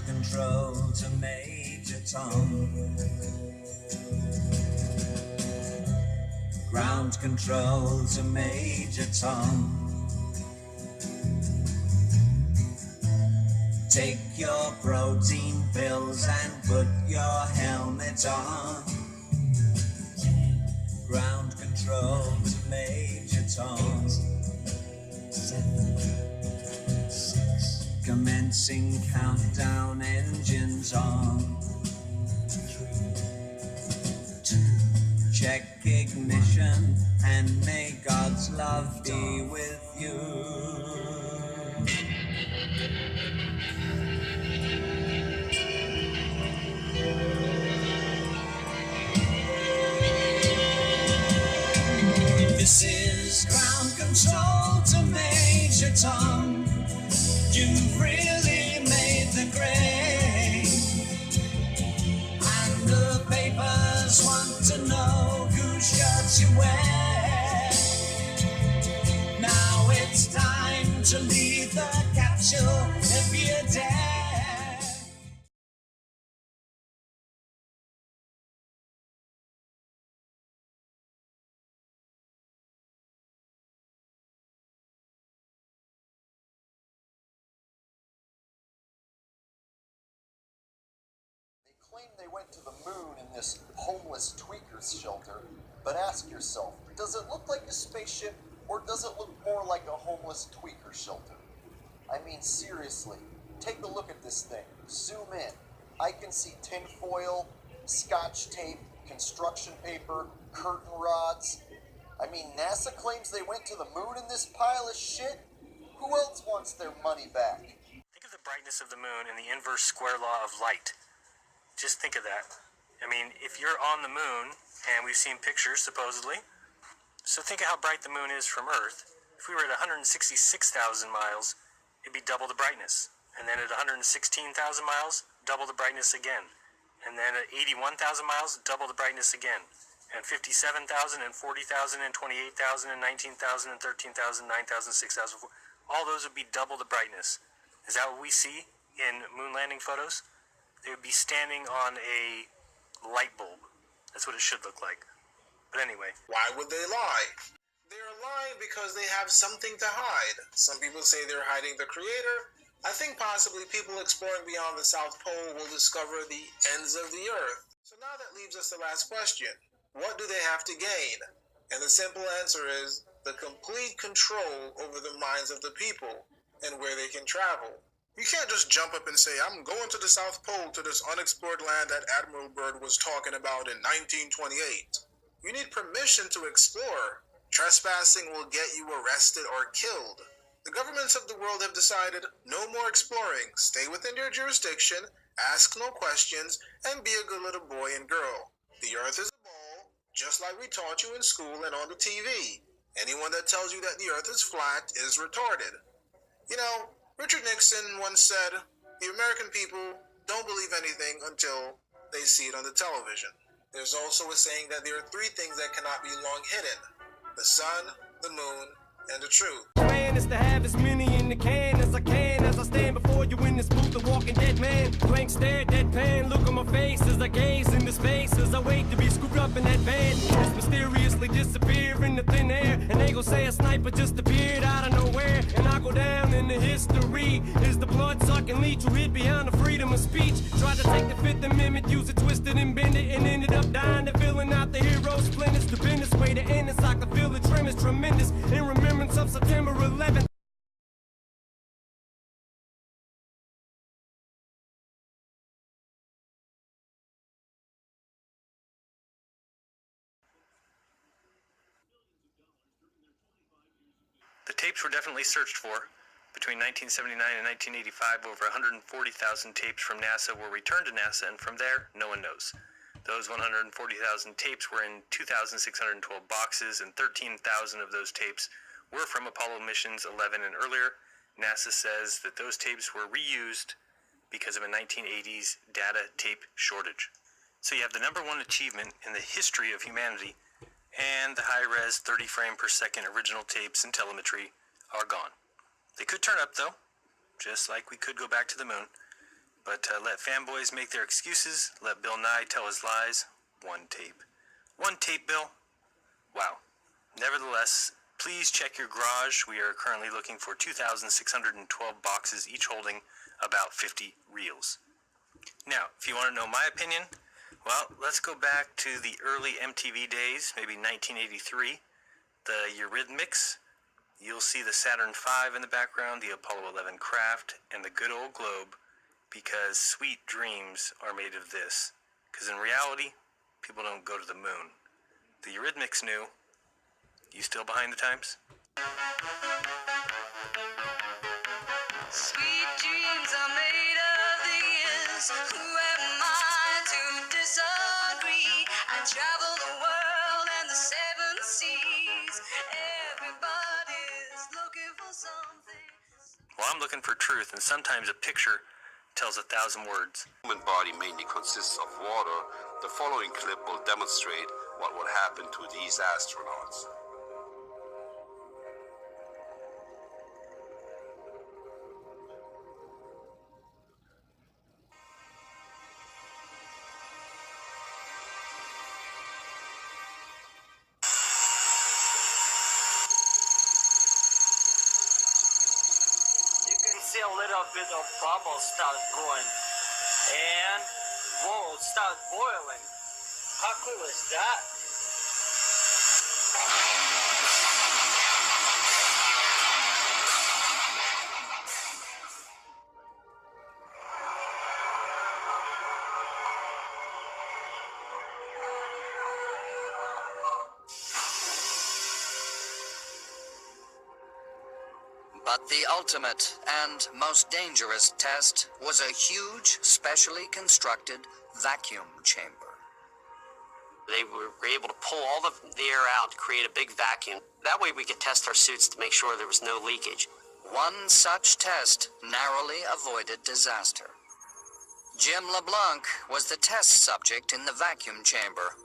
control to Major Tom. Ground control to Major Tom. Take your protein pills and put your helmet on. Ground control to Major Tom. 7, 6. Commencing countdown, engines on. 3, 2. Check ignition and may God's love be with you. This is ground control to Major Tom. You've really made the grade, and the papers want to know whose shirts you wear. Now it's time to leave the capsule if you dare. Claim they went to the moon in this homeless tweakers shelter, but ask yourself, does it look like a spaceship or does it look more like a homeless tweaker shelter? I mean, seriously, take a look at this thing. Zoom in. I can see tinfoil, scotch tape, construction paper, curtain rods. I mean, NASA claims they went to the moon in this pile of shit? Who else wants their money back? Think of the brightness of the moon and the inverse square law of light. Just think of that. I mean, if you're on the moon, and we've seen pictures, supposedly, so think of how bright the moon is from Earth. If we were at 166,000 miles, it'd be double the brightness. And then at 116,000 miles, double the brightness again. And then at 81,000 miles, double the brightness again. And 57,000, and 40,000, and 28,000, and 19,000, and 13,000, 9,000, 6,000, all those would be double the brightness. Is that what we see in moon landing photos? They would be standing on a light bulb. That's what it should look like. But anyway. Why would they lie? They're lying because they have something to hide. Some people say they're hiding the creator. I think possibly people exploring beyond the South Pole will discover the ends of the Earth. So now that leaves us the last question. What do they have to gain? And the simple answer is the complete control over the minds of the people and where they can travel. You can't just jump up and say, I'm going to the South Pole to this unexplored land that Admiral Byrd was talking about in 1928. You need permission to explore. Trespassing will get you arrested or killed. The governments of the world have decided no more exploring. Stay within your jurisdiction, ask no questions, and be a good little boy and girl. The Earth is a ball, just like we taught you in school and on the TV. Anyone that tells you that the Earth is flat is retarded. You know, Richard Nixon once said, the American people don't believe anything until they see it on the television. There's also a saying that there are 3 things that cannot be long hidden: the sun, the moon, and the truth. Plan is to have as many in the can as I can as I stand before you in this booth, a walking dead man. Blank stare, deadpan, look on my face as I gaze into space as I wait to be scooped up in that van. Just mysteriously disappear into thin air, and they gon' say a sniper just appeared out of nowhere. And I go down in the history is the blood-sucking leech who hid behind the freedom of speech. Tried to take the 5th Amendment, use it, twist it and bend it, and ended up dying to filling out the hero splinters. The business way to end this, I can feel the trim is tremendous. In remembrance of September 11th. The tapes were definitely searched for. Between 1979 and 1985, over 140,000 tapes from NASA were returned to NASA, and from there, no one knows. Those 140,000 tapes were in 2,612 boxes, and 13,000 of those tapes were from Apollo missions 11 and earlier. NASA says that those tapes were reused because of a 1980s data tape shortage. So you have the #1 achievement in the history of humanity, and the high-res 30 frame per second original tapes and telemetry are gone. They could turn up though, just like we could go back to the moon. But let fanboys make their excuses. Let Bill Nye tell his lies. One tape. One tape, Bill. Wow. Nevertheless, please check your garage. We are currently looking for 2,612 boxes, each holding about 50 reels. Now, if you want to know my opinion, well, let's go back to the early MTV days, maybe 1983. The Eurythmics. You'll see the Saturn V in the background, the Apollo 11 craft, and the good old globe, because sweet dreams are made of this. Because in reality, people don't go to the moon. The Eurythmics knew. You still behind the times? Sweet dreams are made of these. Who am I to disagree? I travel the world and the seven seas. Everybody's looking for something. Well, I'm looking for truth, and sometimes a picture tells 1,000 words. The human body mainly consists of water. The following clip will demonstrate what would happen to these astronauts. You can see a little bit of bubbles start going, and whoa, start boiling. How cool is that? But the ultimate and most dangerous test was a huge, specially constructed vacuum chamber. They were able to pull all the air out to create a big vacuum. That way we could test our suits to make sure there was no leakage. One such test narrowly avoided disaster. Jim LeBlanc was the test subject in the vacuum chamber.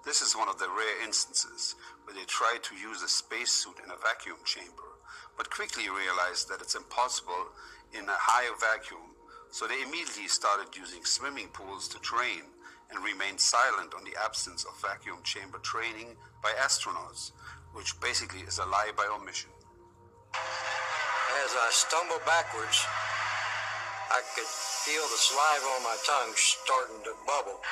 This is one of the rare instances where they tried to use a spacesuit in a vacuum chamber, but quickly realized that it's impossible in a high vacuum, so they immediately started using swimming pools to train and remained silent on the absence of vacuum chamber training by astronauts, which basically is a lie by omission. As I stumbled backwards, I could feel the saliva on my tongue starting to bubble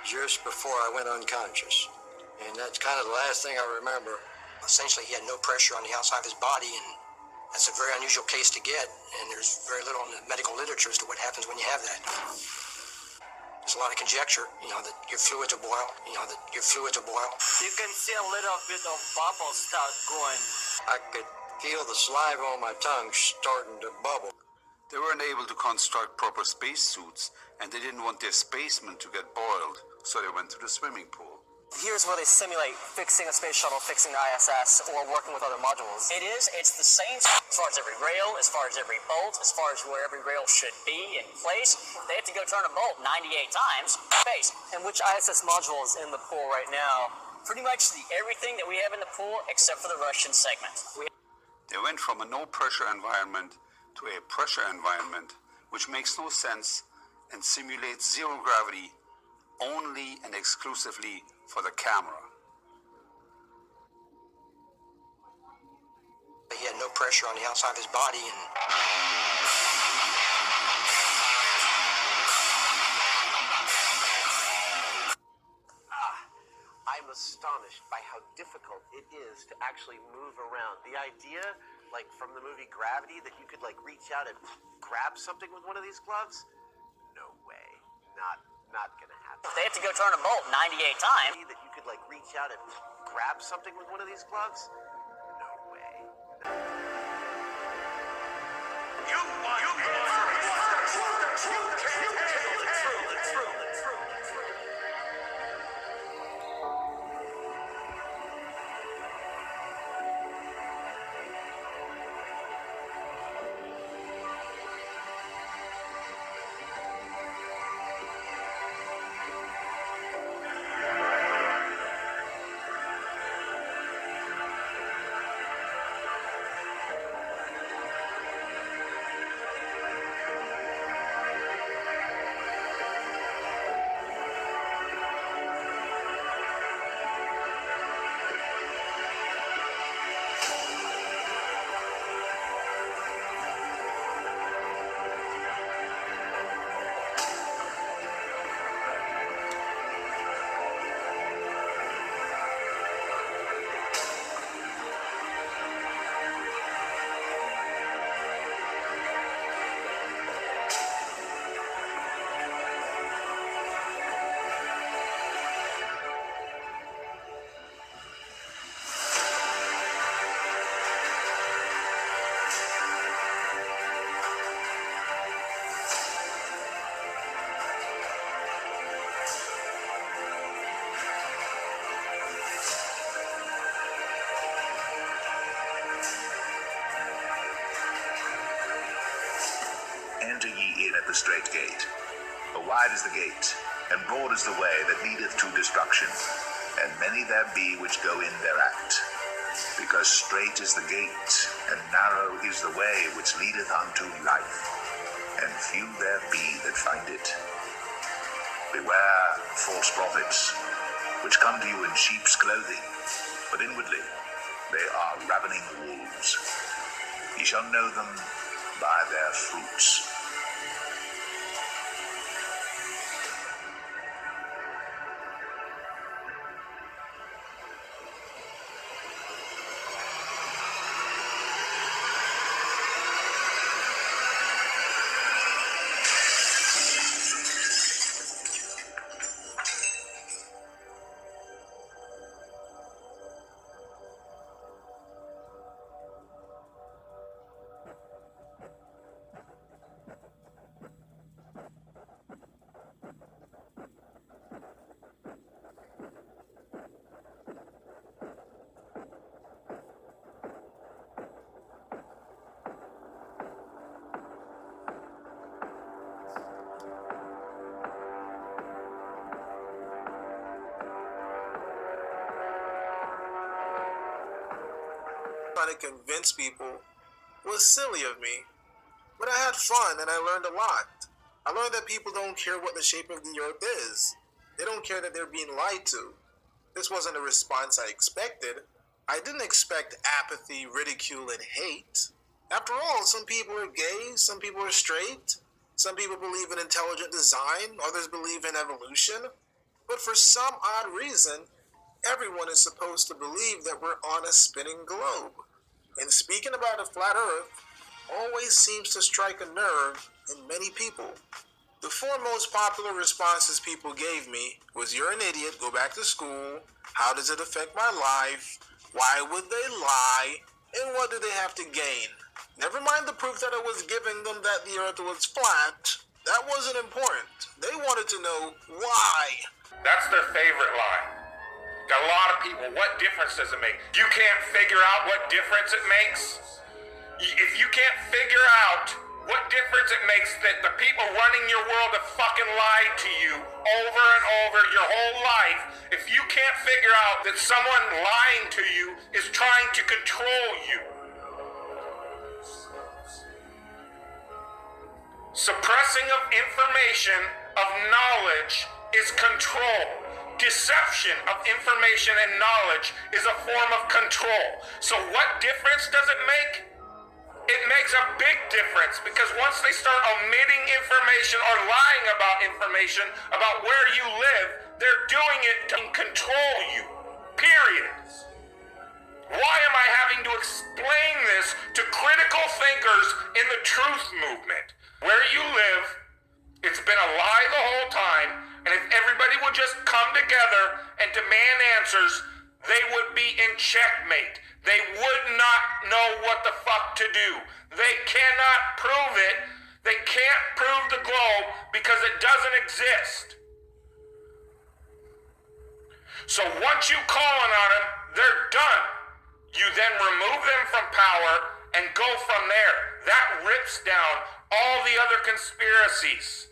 just before I went unconscious. And that's kind of the last thing I remember. Essentially, he had no pressure on the outside of his body, and that's a very unusual case to get, and there's very little in the medical literature as to what happens when you have that. There's a lot of conjecture, that your fluids will boil, your fluids will boil. You can see a little bit of bubbles start going. I could feel the saliva on my tongue starting to bubble. They weren't able to construct proper spacesuits, and they didn't want their spacemen to get boiled, so they went to the swimming pool. Here's where they simulate fixing a space shuttle, fixing the ISS, or working with other modules. It's the same as far as every rail, as far as every bolt, as far as where every rail should be in place. They have to go turn a bolt 98 times. Space. And which ISS module is in the pool right now? Pretty much everything that we have in the pool except for the Russian segment. They went from a no-pressure environment to a pressure environment, which makes no sense and simulates zero gravity only and exclusively for the camera. He had no pressure on the outside of his body, and I'm astonished by how difficult it is to actually move around. The idea, like from the movie Gravity, that you could like reach out and grab something with one of these gloves? No way. Not gonna happen. They have to go turn a bolt 98 times. That you could like reach out and grab something with one of these gloves? No way. the strait gate. For wide is the gate, and broad is the way that leadeth to destruction, and many there be which go in thereat. Because strait is the gate, and narrow is the way which leadeth unto life, and few there be that find it. Beware false prophets, which come to you in sheep's clothing, but inwardly they are ravening wolves. Ye shall know them by their fruits. Trying to convince people was silly of me, but I had fun and I learned a lot. I learned that people don't care what the shape of the earth is. They don't care that they're being lied to. This wasn't a response I expected. I didn't expect apathy, ridicule, and hate. After all, some people are gay, some people are straight, some people believe in intelligent design, others believe in evolution. But for some odd reason, everyone is supposed to believe that we're on a spinning globe. And speaking about a flat earth always seems to strike a nerve in many people. The four most popular responses people gave me was, "You're an idiot, go back to school," "How does it affect my life?" "Why would they lie?" and "What do they have to gain?" Never mind the proof that I was giving them that the earth was flat. That wasn't important. They wanted to know why. That's their favorite line. A lot of people, what difference does it make? You can't figure out what difference it makes? If you can't figure out what difference it makes that the people running your world have fucking lied to you over and over your whole life, if you can't figure out that someone lying to you is trying to control you, suppressing of information, of knowledge, is control. Deception of information and knowledge is a form of control. So what difference does it make? It makes a big difference, because once they start omitting information or lying about information about where you live, they're doing it to control you. Period. Why am I having to explain this to critical thinkers in the truth movement? Where you live, it's been a lie the whole time. And if everybody would just come together and demand answers, they would be in checkmate. They would not know what the fuck to do. They cannot prove it. They can't prove the globe because it doesn't exist. So once you call on them, they're done. You then remove them from power and go from there. That rips down all the other conspiracies.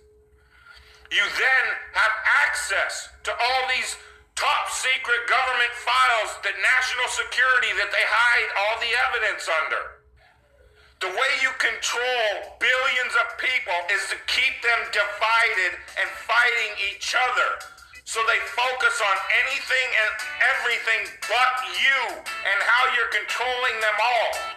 You then have access to all these top secret government files, that national security that they hide all the evidence under. The way you control billions of people is to keep them divided and fighting each other. So they focus on anything and everything but you and how you're controlling them all.